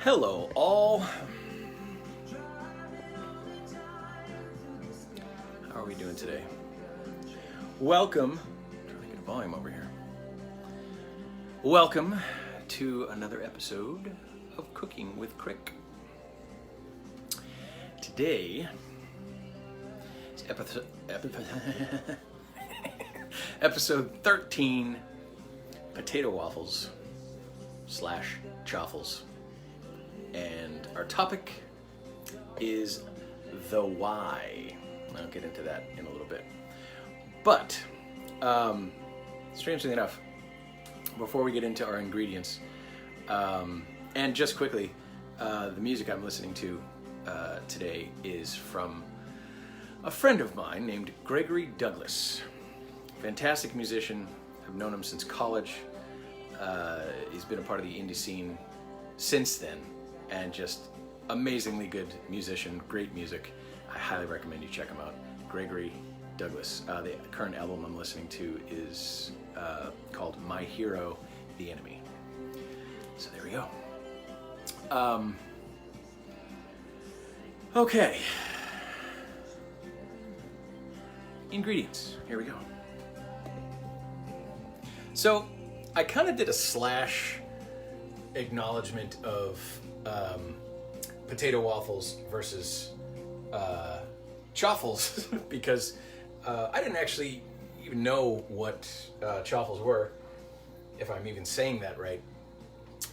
Hello, all. How are we doing today? Welcome. I'm trying to get a volume over here. Welcome to another episode of Cooking with Crick. Today is episode 13, potato waffles / chaffles. And our topic is the why. I'll get into that in a little bit. But, strangely enough, before we get into our ingredients, and just quickly, the music I'm listening to today is from a friend of mine named Gregory Douglas. Fantastic musician. I've known him since college. He's been a part of the indie scene since then, and just amazingly good musician, great music. I highly recommend you check him out. Gregory Douglas. The current album I'm listening to is called My Hero, the Enemy. So there we go. Okay. Ingredients. Here we go. So I kind of did a slash acknowledgement of potato waffles versus chaffles because I didn't actually even know what chaffles were, if I'm even saying that right.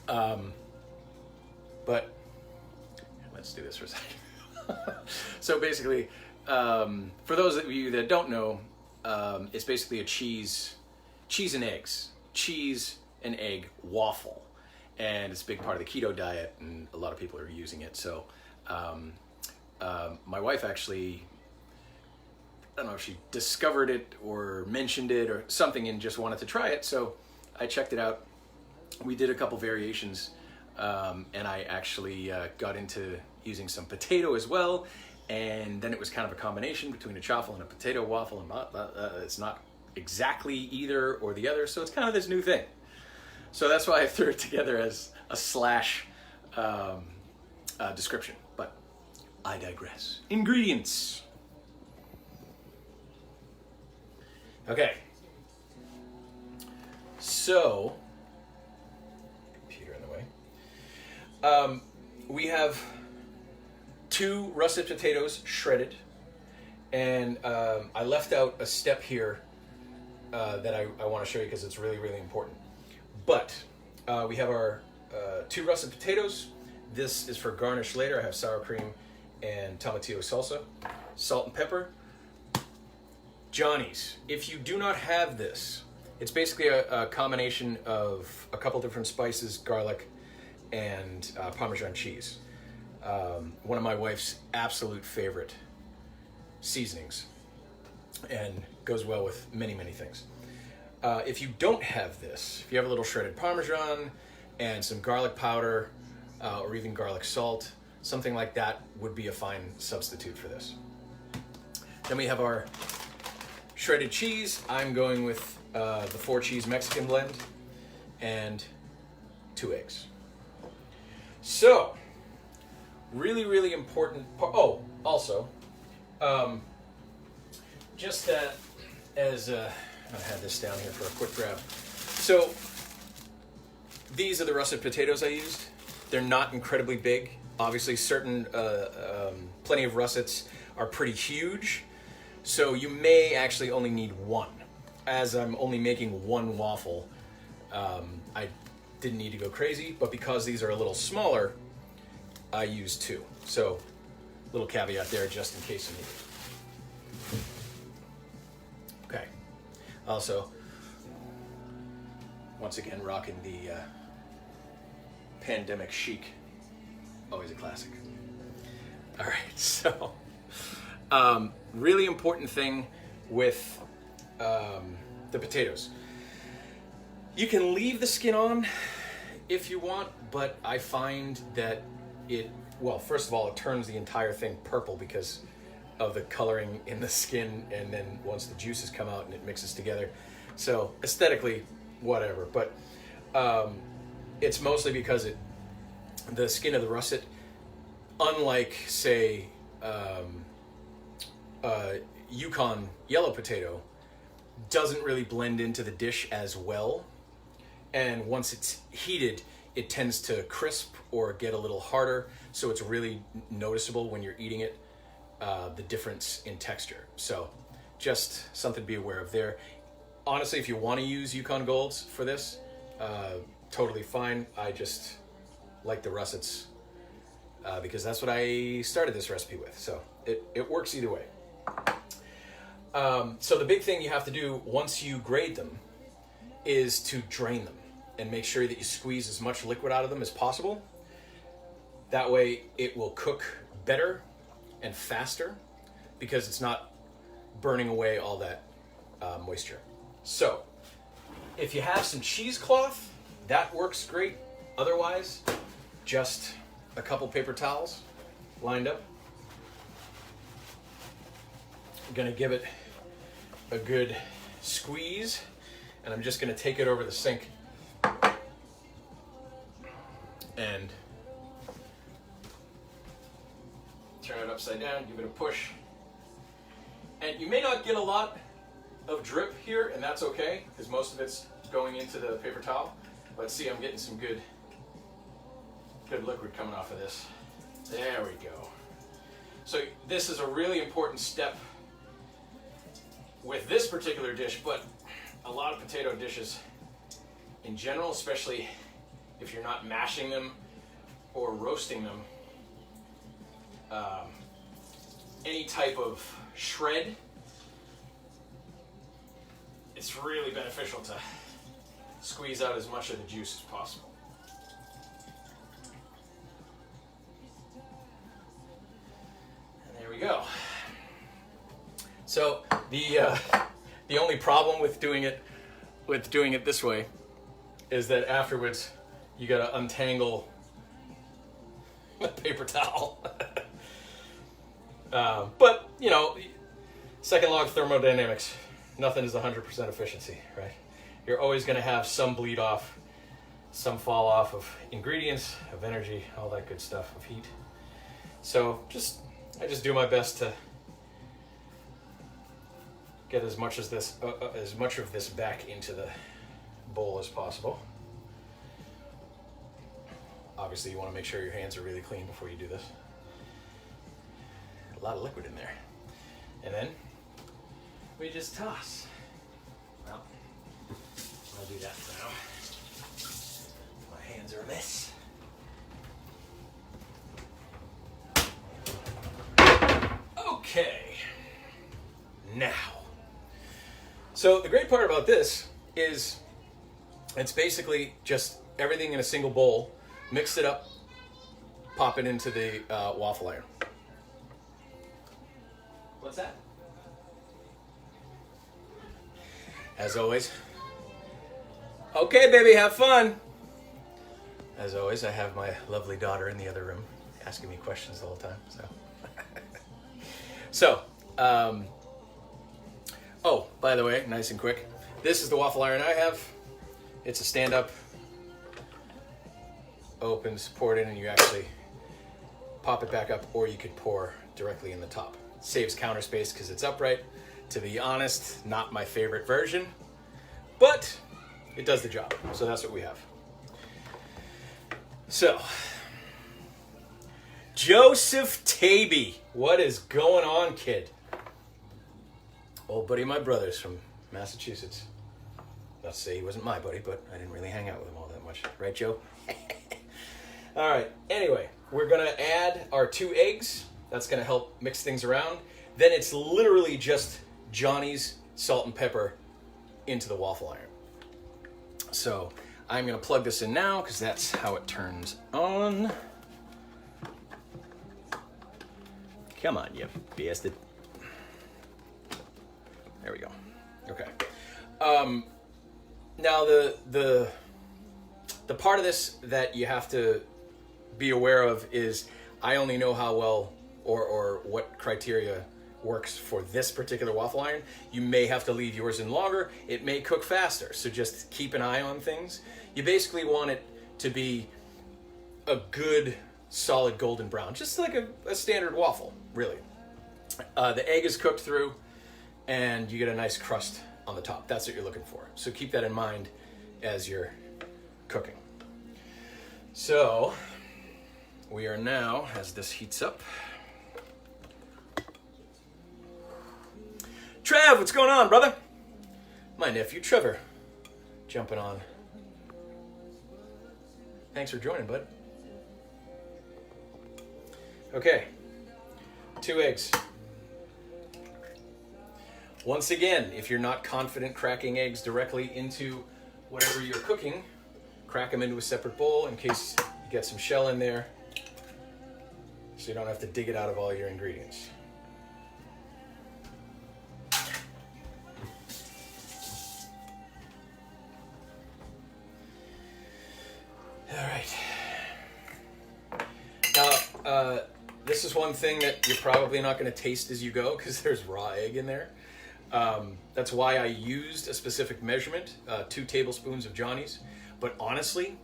But let's do this for a second. So basically, for those of you that don't know, it's basically a cheese and egg waffle. And it's a big part of the keto diet, and a lot of people are using it. So my wife actually, I don't know if she discovered it or mentioned it or something and just wanted to try it. So I checked it out. We did a couple variations, and I actually got into using some potato as well. And then it was kind of a combination between a chaffle and a potato waffle. And it's not exactly either or the other. So it's kind of this new thing. So that's why I threw it together as a slash description, but I digress. Ingredients. Okay. So, computer in the way. We have 2 russet potatoes shredded, and I left out a step here that I want to show you because it's really, really important. But we have our 2 russet potatoes. This is for garnish later. I have sour cream and tomatillo salsa, salt and pepper. Johnny's. If you do not have this, it's basically a combination of a couple different spices, garlic, and Parmesan cheese. One of my wife's absolute favorite seasonings, and goes well with many, many things. If you don't have this, if you have a little shredded Parmesan and some garlic powder or even garlic salt, something like that would be a fine substitute for this. Then we have our shredded cheese. I'm going with the 4 cheese Mexican blend and 2 eggs. So, really, really important part. Oh, also, just that as I had this down here for a quick grab. So these are the russet potatoes I used. They're not incredibly big. Obviously, plenty of russets are pretty huge. So you may actually only need 1. As I'm only making 1 waffle, I didn't need to go crazy. But because these are a little smaller, I used 2. So little caveat there just in case you need it. Okay. Also, once again, rocking the pandemic chic. Always a classic. All right, so really important thing with the potatoes. You can leave the skin on if you want, but I find that first of all, it turns the entire thing purple because of the coloring in the skin, and then once the juices come out and it mixes together. So aesthetically, whatever, but it's mostly because the skin of the russet, unlike, say, Yukon yellow potato, doesn't really blend into the dish as well. And once it's heated, it tends to crisp or get a little harder. So it's really noticeable when you're eating it, the difference in texture. So just something to be aware of there. Honestly, if you want to use Yukon Golds for this, totally fine. I just like the russets because that's what I started this recipe with. So it works either way. So the big thing you have to do once you grade them is to drain them and make sure that you squeeze as much liquid out of them as possible. That way it will cook better and faster because it's not burning away all that moisture. So if you have some cheesecloth, that works great. Otherwise, just a couple paper towels lined up. I'm gonna give it a good squeeze, and I'm just gonna take it over the sink and turn it upside down, give it a push. And you may not get a lot of drip here, and that's okay, because most of it's going into the paper towel. But see, I'm getting some good liquid coming off of this. There we go. So this is a really important step with this particular dish, but a lot of potato dishes in general, especially if you're not mashing them or roasting them, any type of shred, it's really beneficial to squeeze out as much of the juice as possible. And there we go. So the only problem with doing it this way is that afterwards you got to untangle the paper towel. But you know, second law of thermodynamics, nothing is 100% efficiency, right? You're always going to have some bleed off, some fall off of ingredients, of energy, all that good stuff, of heat. So I just do my best to get as much of this back into the bowl as possible. Obviously, you want to make sure your hands are really clean before you do this. A lot of liquid in there. And then we just toss. Well, I'll do that for now. My hands are a mess. Okay. Now. So the great part about this is it's basically just everything in a single bowl. Mix it up, pop it into the waffle iron. What's that? As always. Okay, baby, have fun. As always, I have my lovely daughter in the other room asking me questions the whole time. Oh, by the way, nice and quick. This is the waffle iron I have. It's a stand-up. Opens, pour it in, and you actually pop it back up, or you could pour directly in the top. Saves counter space because it's upright. To be honest, not my favorite version, but it does the job. So that's what we have. So, Joseph Taby, what is going on, kid? Old buddy of my brother's from Massachusetts. Not to say he wasn't my buddy, but I didn't really hang out with him all that much. Right, Joe? All right, anyway, we're going to add our 2 eggs. That's going to help mix things around. Then it's literally just Johnny's salt and pepper into the waffle iron. So I'm going to plug this in now because that's how it turns on. Come on, you bastard. There we go. Okay. Now the part of this that you have to be aware of is I only know how well or what criteria works for this particular waffle iron. You may have to leave yours in longer. It may cook faster, so just keep an eye on things. You basically want it to be a good solid golden brown, just like a standard waffle, really. The egg is cooked through, and you get a nice crust on the top. That's what you're looking for. So keep that in mind as you're cooking. So we are now, as this heats up. Trev, what's going on, brother? My nephew Trevor jumping on. Thanks for joining, bud. Okay, 2 eggs. Once again, if you're not confident cracking eggs directly into whatever you're cooking, crack them into a separate bowl in case you get some shell in there, so you don't have to dig it out of all your ingredients. All right. Now, this is one thing that you're probably not going to taste as you go because there's raw egg in there. That's why I used a specific measurement, 2 tablespoons of Johnny's. But honestly,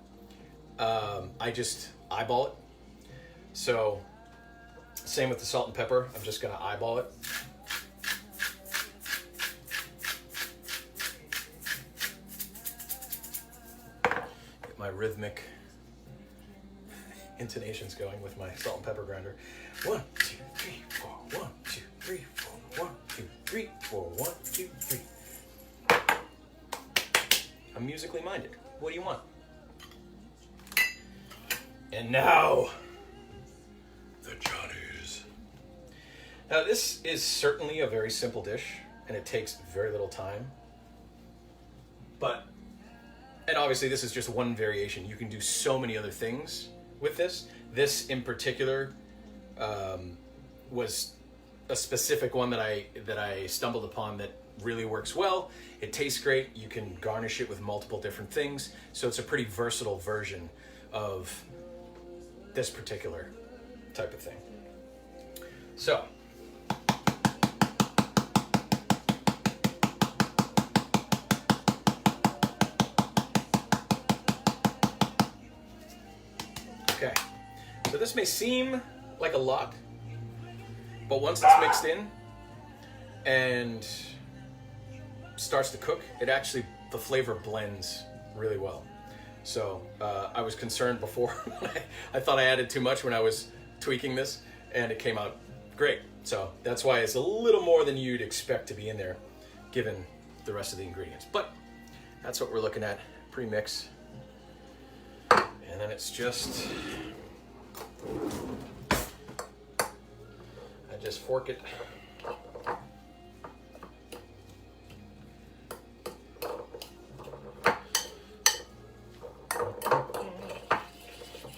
I just eyeball it. So, same with the salt and pepper. I'm just going to eyeball it. Get my rhythmic intonations going with my salt and pepper grinder. 1, 2, 3, 4. 1, 2, 3, 4. 1, 2, 3, 4. 1, 2, 3. I'm musically minded. What do you want? And now, the Johnny's. Now this is certainly a very simple dish, and it takes very little time. And obviously this is just one variation. You can do so many other things with this. This in particular was a specific one that I stumbled upon that really works well. It tastes great. You can garnish it with multiple different things. So it's a pretty versatile version of this particular type of thing. So, okay. So this may seem like a lot, but once it's mixed in and starts to cook, the flavor blends really well. So I was concerned before. I thought I added too much when I was tweaking this, and it came out great. So that's why it's a little more than you'd expect to be in there, given the rest of the ingredients. But that's what we're looking at, pre-mix. And then it's just, I just fork it.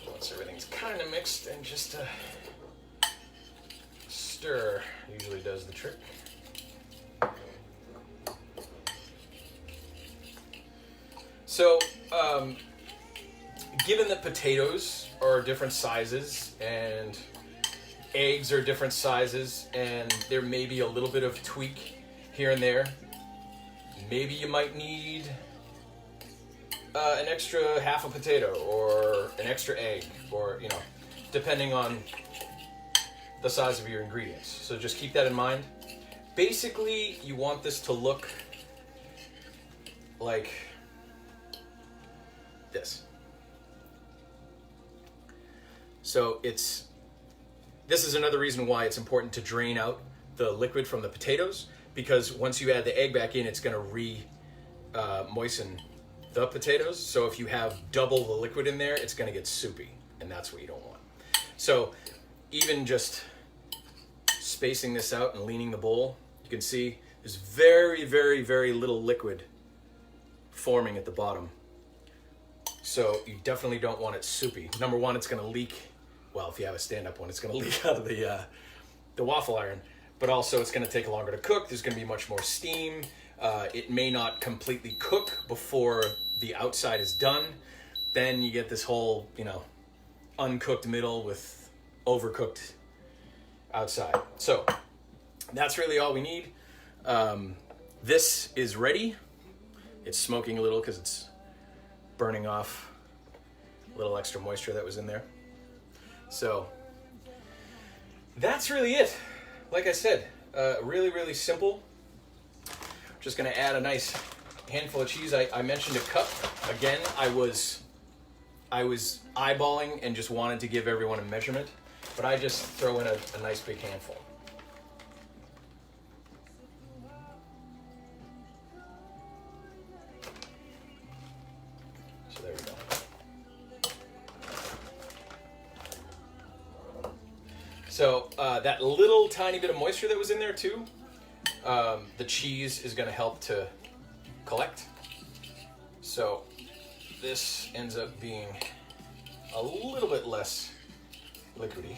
Once everything's kind of mixed, and just a stir usually does the trick. So, given that potatoes are different sizes and eggs are different sizes, and there may be a little bit of tweak here and there, maybe you might need an extra half a potato or an extra egg, or, depending on the size of your ingredients. So just keep that in mind. Basically, you want this to look like this. So this is another reason why it's important to drain out the liquid from the potatoes, because once you add the egg back in, it's going to moisten the potatoes. So if you have double the liquid in there, it's going to get soupy, and that's what you don't want. So even just spacing this out and leaning the bowl, you can see there's very, very, very little liquid forming at the bottom. So you definitely don't want it soupy. Number one, it's going to leak. Well, if you have a stand-up one, it's going to leak out of the waffle iron. But also, it's going to take longer to cook. There's going to be much more steam. It may not completely cook before the outside is done. Then you get this whole, uncooked middle with overcooked outside. So that's really all we need. This is ready. It's smoking a little because it's burning off a little extra moisture that was in there. So that's really it. Like I said, really, really simple. Just gonna add a nice handful of cheese. I mentioned a cup. Again, I was eyeballing and just wanted to give everyone a measurement, but I just throw in a nice big handful. So there we go. So that little tiny bit of moisture that was in there too, the cheese is going to help to collect. So this ends up being a little bit less liquidy.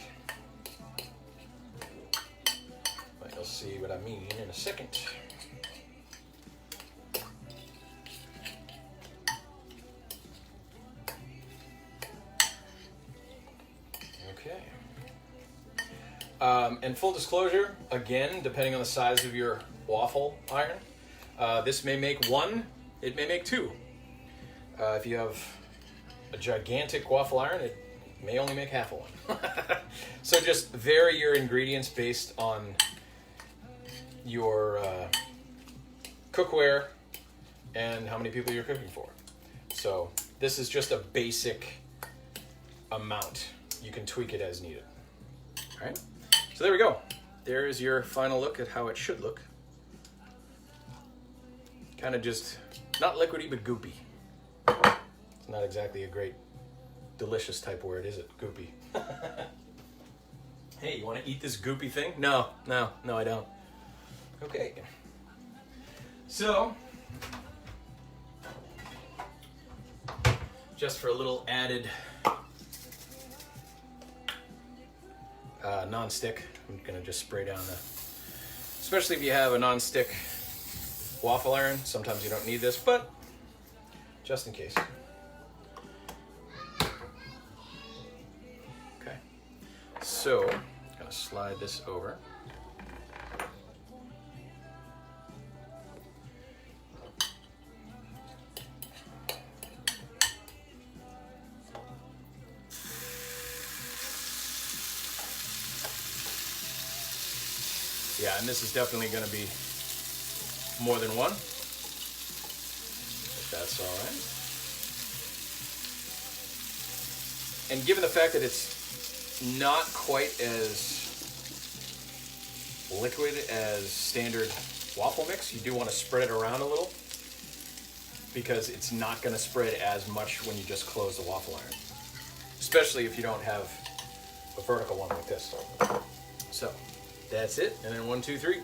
But you'll see what I mean in a second. Okay. And full disclosure, again, depending on the size of your waffle iron, this may make one, it may make two. If you have a gigantic waffle iron, it may only make half of one. So just vary your ingredients based on your cookware and how many people you're cooking for. So this is just a basic amount. You can tweak it as needed. All right. So there we go. There's your final look at how it should look. Kind of just, not liquidy, but goopy. It's not exactly a great, delicious type word, is it? Goopy. Hey, you want to eat this goopy thing? No, I don't. Okay. So, just for a little added non-stick, I'm gonna just spray down especially if you have a non-stick waffle iron, sometimes you don't need this, but just in case. Okay, so I'm gonna slide this over. Yeah, and this is definitely going to be more than one, if that's all right. And given the fact that it's not quite as liquid as standard waffle mix, you do want to spread it around a little, because it's not going to spread as much when you just close the waffle iron, especially if you don't have a vertical one like this. So that's it, and then 1, 2, 3.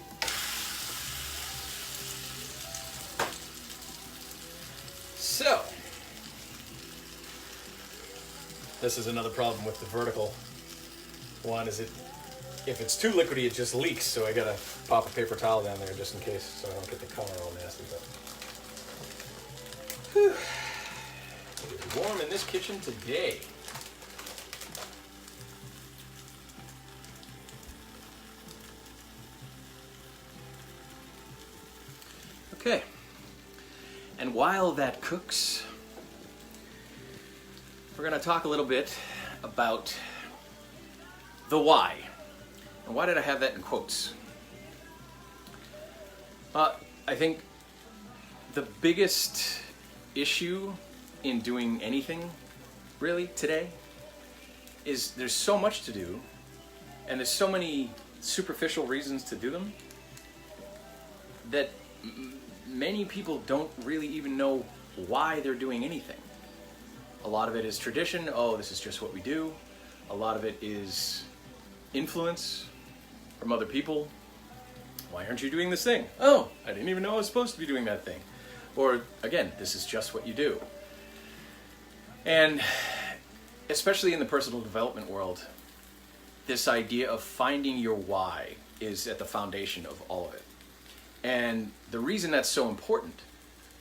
So, this is another problem with the vertical one, is if it's too liquidy, it just leaks, so I gotta pop a paper towel down there just in case, so I don't get the color all nasty. But whew, it is warm in this kitchen today. Okay, and while that cooks, we're going to talk a little bit about the why. And why did I have that in quotes? I think the biggest issue in doing anything really today is there's so much to do, and there's so many superficial reasons to do them that many people don't really even know why they're doing anything. A lot of it is tradition. Oh, this is just what we do. A lot of it is influence from other people. Why aren't you doing this thing? Oh, I didn't even know I was supposed to be doing that thing. Or again, this is just what you do. And especially in the personal development world, this idea of finding your why is at the foundation of all of it. And the reason that's so important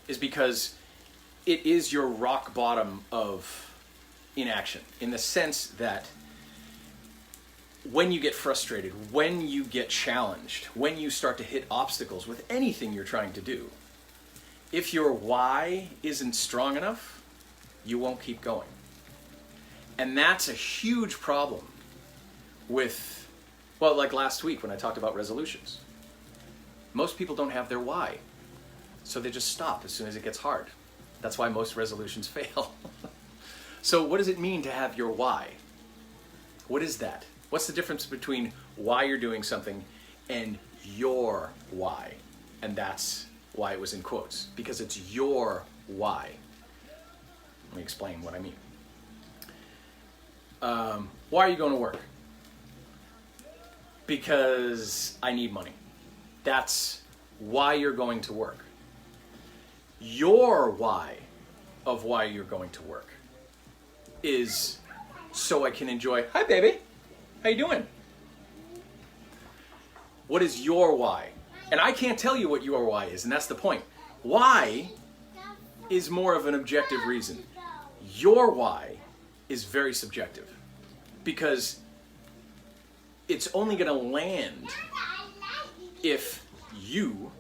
is because it is your rock bottom of inaction, in the sense that when you get frustrated, when you get challenged, when you start to hit obstacles with anything you're trying to do, if your why isn't strong enough, you won't keep going. And that's a huge problem with, well, like last week when I talked about resolutions. Most people don't have their why. So they just stop as soon as it gets hard. That's why most resolutions fail. So what does it mean to have your why? What is that? What's the difference between why you're doing something and your why? And that's why it was in quotes, because it's your why. Let me explain what I mean. Why are you going to work? Because I need money. That's why you're going to work. Your why of why you're going to work is so I can enjoy. Hi, baby. How you doing? What is your why? And I can't tell you what your why is, and that's the point. Why is more of an objective reason. Your why is very subjective because it's only going to land if you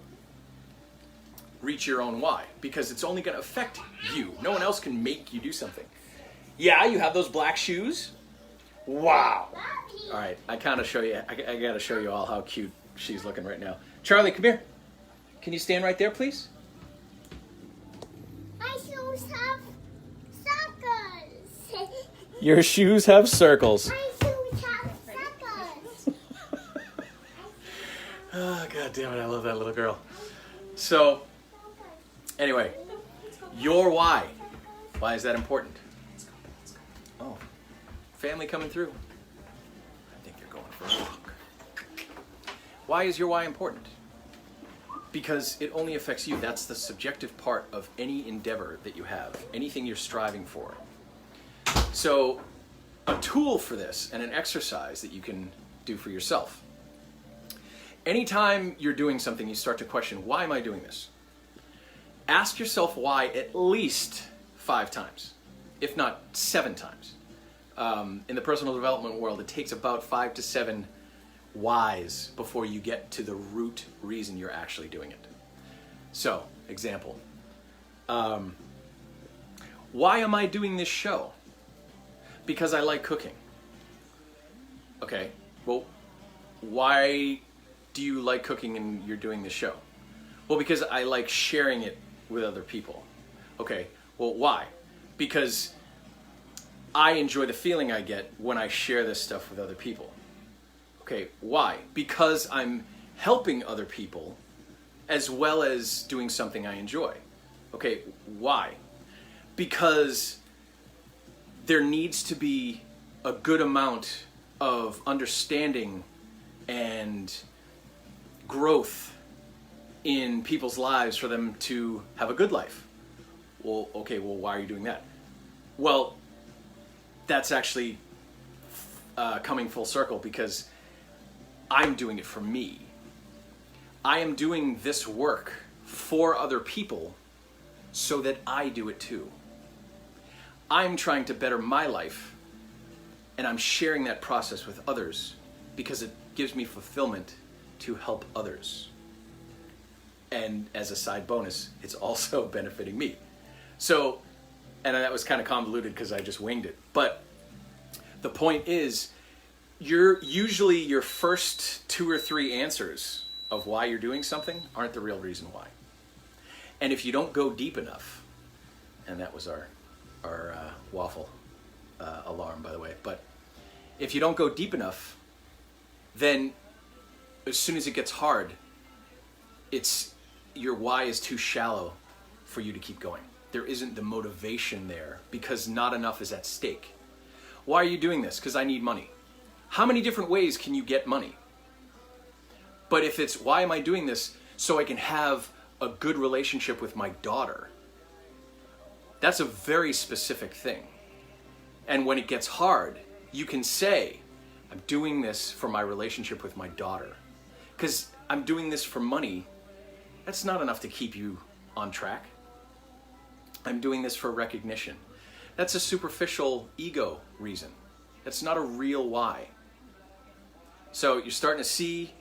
reach your own why, because it's only going to affect you. No one else can make you do something. Yeah, you have those black shoes? Wow. All right, I kind of show you. I got to show you all how cute she's looking right now. Charlie, come here. Can you stand right there, please? My shoes have circles. Your shoes have circles. My shoes have circles. Oh, God damn it, I love that little girl. So, anyway, your why. Why is that important? Oh, family coming through. I think you're going for a walk. Why is your why important? Because it only affects you. That's the subjective part of any endeavor that you have, anything you're striving for. So, a tool for this and an exercise that you can do for yourself. Anytime you're doing something, you start to question, why am I doing this? Ask yourself why at least 5 times, if not 7 times. In the personal development world, it takes about 5 to 7 whys before you get to the root reason you're actually doing it. So, example. Why am I doing this show? Because I like cooking. Okay, well, why do you like cooking and you're doing this show? Well, because I like sharing it with other people. Okay, well, why? Because I enjoy the feeling I get when I share this stuff with other people. Okay, why? Because I'm helping other people as well as doing something I enjoy. Okay, why? Because there needs to be a good amount of understanding and growth in people's lives for them to have a good life. Well, okay, well, why are you doing that? Well, that's actually coming full circle because I'm doing it for me. I am doing this work for other people so that I do it too. I'm trying to better my life, and I'm sharing that process with others because it gives me fulfillment to help others. And as a side bonus, it's also benefiting me. So, and that was kind of convoluted because I just winged it. But the point is, usually your first 2 or 3 answers of why you're doing something aren't the real reason why. And if you don't go deep enough, and that was our waffle alarm, by the way, but if you don't go deep enough, then as soon as it gets hard, your why is too shallow for you to keep going. There isn't the motivation there because not enough is at stake. Why are you doing this? Because I need money. How many different ways can you get money? But if it's, why am I doing this? So I can have a good relationship with my daughter. That's a very specific thing. And when it gets hard, you can say, I'm doing this for my relationship with my daughter. Because I'm doing this for money, that's not enough to keep you on track. I'm doing this for recognition. That's a superficial ego reason. That's not a real why. So you're starting to see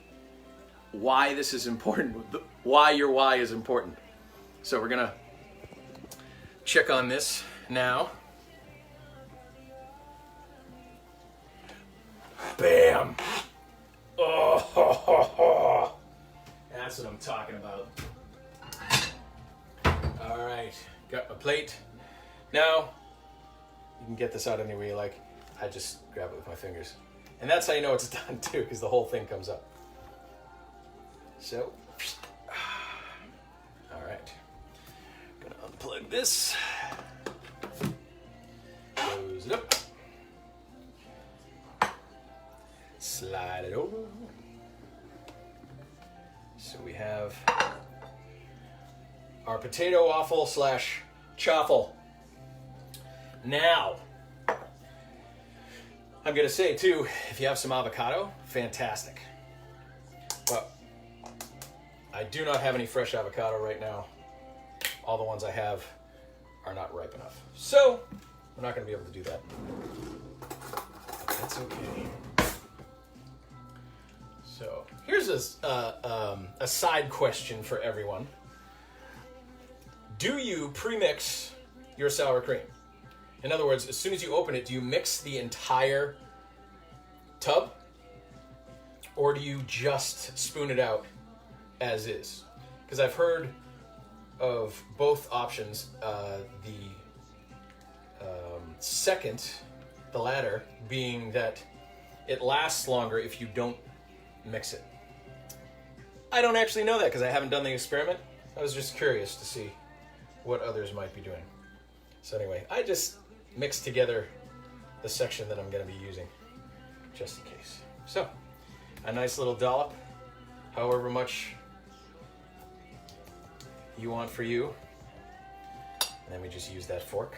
why this is important, why your why is important. So we're gonna check on this now. bam. Oh, that's what I'm talking about. All right, got my plate. Now, you can get this out any way you like. I just grab it with my fingers. And that's how you know it's done too, because the whole thing comes up. So, all right. Gonna unplug this. Close it up. Slide it over. So we have our potato waffle slash chaffle. Now, I'm gonna say too, if you have some avocado, fantastic. But I do not have any fresh avocado right now. All the ones I have are not ripe enough. So, we're not gonna be able to do that. But that's okay. So, here's a side question for everyone. Do you pre-mix your sour cream? In other words, as soon as you open it, do you mix the entire tub? Or do you just spoon it out as is? Because I've heard of both options. Second, the latter, being that it lasts longer if you don't mix it. I don't actually know that because I haven't done the experiment. I was just curious to see what others might be doing. So anyway, I just mixed together the section that I'm going to be using, just in case. So, a nice little dollop, however much you want for you. And then we just use that fork.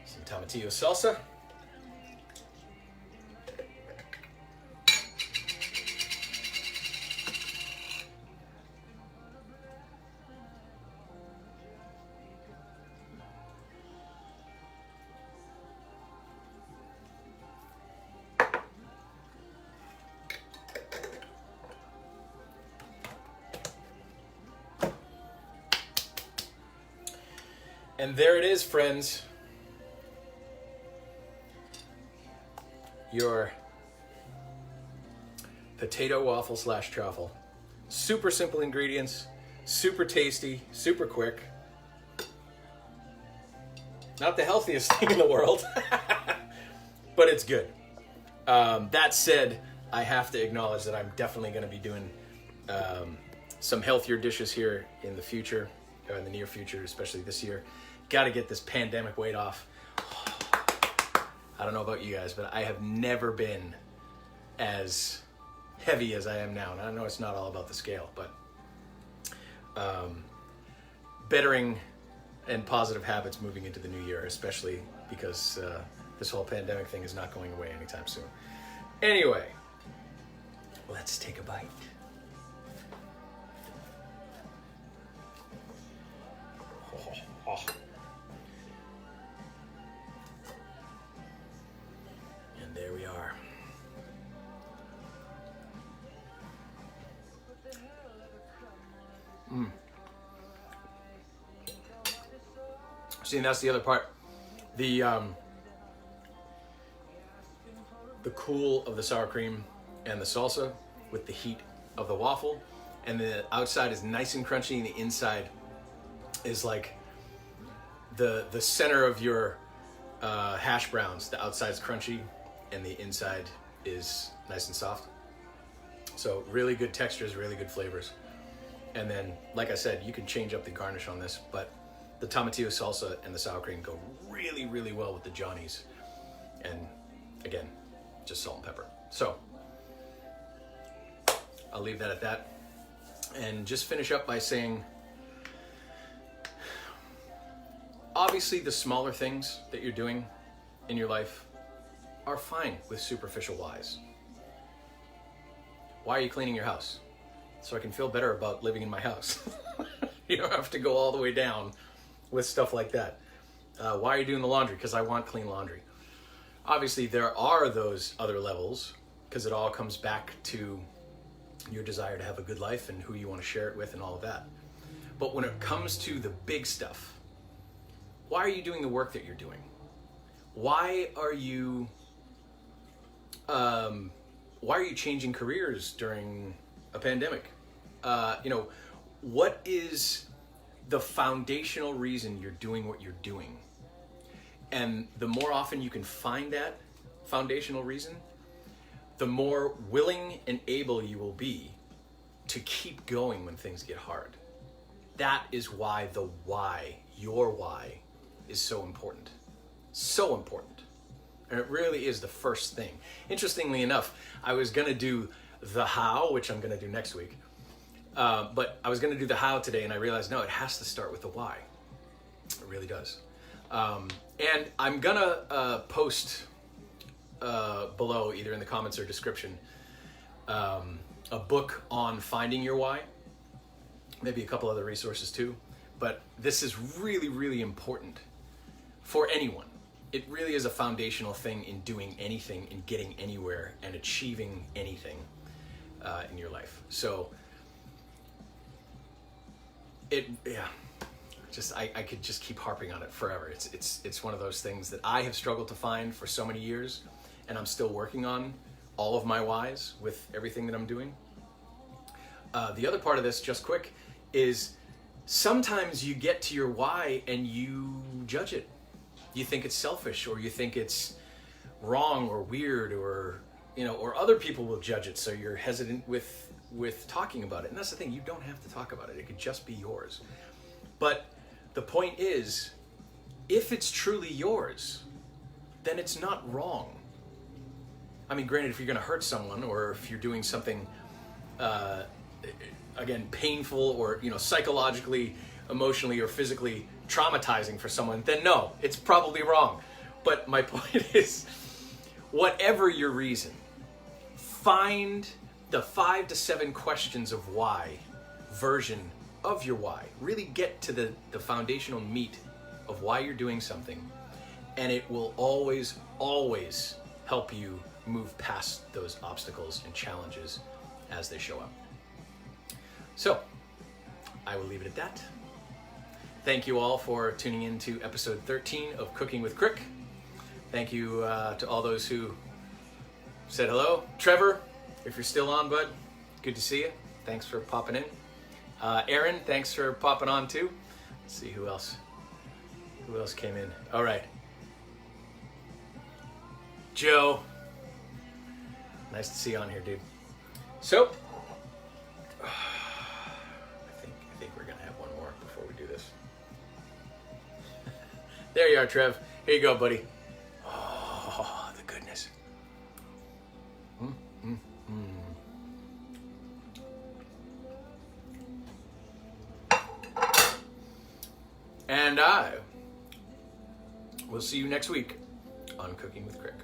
Some tomatillo salsa. And there it is, friends. Your potato waffle slash chaffle. Super simple ingredients, super tasty, super quick. Not the healthiest thing in the world, but it's good. That said, I have to acknowledge that I'm definitely going to be doing some healthier dishes here in the future, or in the near future, especially this year. Got to get this pandemic weight off. I don't know about you guys, but I have never been as heavy as I am now. And I know it's not all about the scale, but bettering and positive habits moving into the new year, especially because this whole pandemic thing is not going away anytime soon. Anyway, let's take a bite. Oh. And there we are. See, and that's the other part. The cool of the sour cream and the salsa with the heat of the waffle, and the outside is nice and crunchy, and the inside is like the center of your hash browns. The outside's crunchy and the inside is nice and soft. So really good textures, really good flavors. And then, like I said, you can change up the garnish on this, but the tomatillo salsa and the sour cream go really, really well with the Johnnies. And again, just salt and pepper. So I'll leave that at that. And just finish up by saying, obviously the smaller things that you're doing in your life are fine with superficial wise. Why are you cleaning your house? So I can feel better about living in my house. You don't have to go all the way down with stuff like that. Why are you doing the laundry? Because I want clean laundry. Obviously there are those other levels, because it all comes back to your desire to have a good life and who you want to share it with and all of that. But when it comes to the big stuff, why are you doing the work that you're doing? why are you changing careers during a pandemic? What is the foundational reason you're doing what you're doing? And the more often you can find that foundational reason, the more willing and able you will be to keep going when things get hard. That is why the why, your why, is so important. So important. And it really is the first thing. Interestingly enough, I was going to do the how, which I'm going to do next week. But I was going to do the how today, and I realized, no, it has to start with the why. It really does. And I'm going to post below, either in the comments or description, a book on finding your why. Maybe a couple other resources too. But this is really, really important for anyone. It really is a foundational thing in doing anything, in getting anywhere, and achieving anything in your life. So, I could just keep harping on it forever. It's one of those things that I have struggled to find for so many years, and I'm still working on all of my whys with everything that I'm doing. The other part of this, just quick, is sometimes you get to your why and you judge it. You think it's selfish, or you think it's wrong or weird, or other people will judge it, so you're hesitant with talking about it. And that's the thing, you don't have to talk about it. It could just be yours. But the point is, if it's truly yours, then it's not wrong. I mean, granted, if you're going to hurt someone, or if you're doing something, again, painful, or psychologically, emotionally, or physically traumatizing for someone, then no, it's probably wrong. But my point is, whatever your reason, find the 5 to 7 questions of why version of your why. Really get to the foundational meat of why you're doing something, and it will always, always help you move past those obstacles and challenges as they show up. So, I will leave it at that. Thank you all for tuning in to episode 13 of Cooking with Crick. Thank you to all those who said hello. Trevor, if you're still on, bud, good to see you. Thanks for popping in. Aaron, thanks for popping on too. Let's see who else came in. All right. Joe, nice to see you on here, dude. So, I think we're gonna have one more before we do this. There you are, Trev. Here you go, buddy. Oh, the goodness. And I will see you next week on Cooking with Crick.